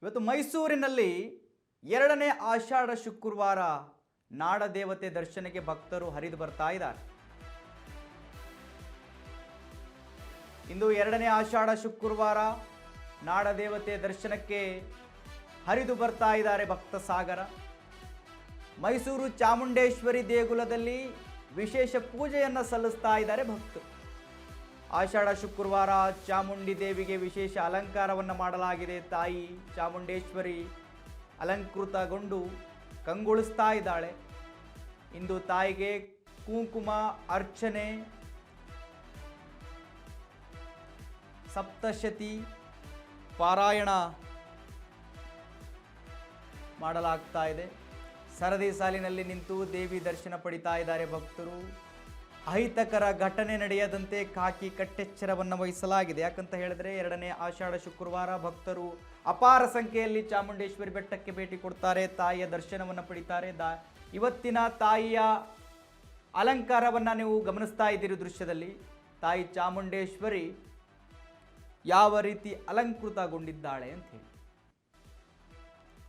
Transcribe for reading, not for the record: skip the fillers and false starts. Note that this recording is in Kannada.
ಇವತ್ತು ಮೈಸೂರಿನಲ್ಲಿ ಎರಡನೇ ಆಷಾಢ ಶುಕ್ರವಾರ ನಾಡದೇವತೆ ದರ್ಶನಕ್ಕೆ ಭಕ್ತರು ಹರಿದು ಬರ್ತಾ ಇದ್ದಾರೆ. ಇಂದು ಎರಡನೇ ಆಷಾಢ ಶುಕ್ರವಾರ ನಾಡದೇವತೆ ದರ್ಶನಕ್ಕೆ ಹರಿದು ಬರ್ತಾ ಇದ್ದಾರೆ ಭಕ್ತ ಸಾಗರ. ಮೈಸೂರು ಚಾಮುಂಡೇಶ್ವರಿ ದೇಗುಲದಲ್ಲಿ ವಿಶೇಷ ಪೂಜೆಯನ್ನು ಸಲ್ಲಿಸ್ತಾ ಇದ್ದಾರೆ ಭಕ್ತರು. ಆಷಾಢ ಶುಕ್ರವಾರ ಚಾಮುಂಡಿ ದೇವಿಗೆ ವಿಶೇಷ ಅಲಂಕಾರವನ್ನು ಮಾಡಲಾಗಿದೆ. ತಾಯಿ ಚಾಮುಂಡೇಶ್ವರಿ ಅಲಂಕೃತಗೊಂಡು ಕಂಗೊಳಿಸ್ತಾ ಇದ್ದಾಳೆ. ಇಂದು ತಾಯಿಗೆ ಕುಂಕುಮ ಅರ್ಚನೆ, ಸಪ್ತಶತಿ ಪಾರಾಯಣ ಮಾಡಲಾಗ್ತಾ ಇದೆ. ಸರದಿ ಸಾಲಿನಲ್ಲಿ ನಿಂತು ದೇವಿ ದರ್ಶನ ಪಡಿತಾ ಇದ್ದಾರೆ ಭಕ್ತರು. ಅಹಿತಕರ ಘಟನೆ ನಡೆಯದಂತೆ ಖಾಕಿ ಕಟ್ಟೆಚ್ಚರವನ್ನು ವಹಿಸಲಾಗಿದೆ. ಯಾಕಂತ ಹೇಳಿದ್ರೆ ಎರಡನೇ ಆಷಾಢ ಶುಕ್ರವಾರ ಭಕ್ತರು ಅಪಾರ ಸಂಖ್ಯೆಯಲ್ಲಿ ಚಾಮುಂಡೇಶ್ವರಿ ಬೆಟ್ಟಕ್ಕೆ ಭೇಟಿ ಕೊಡ್ತಾರೆ, ತಾಯಿಯ ದರ್ಶನವನ್ನು ಪಡಿತಾರೆ. ಇವತ್ತಿನ ತಾಯಿಯ ಅಲಂಕಾರವನ್ನು ನೀವು ಗಮನಿಸ್ತಾ ಇದ್ದೀರಿ ದೃಶ್ಯದಲ್ಲಿ. ತಾಯಿ ಚಾಮುಂಡೇಶ್ವರಿ ಯಾವ ರೀತಿ ಅಲಂಕೃತಗೊಂಡಿದ್ದಾಳೆ ಅಂತ ಹೇಳಿ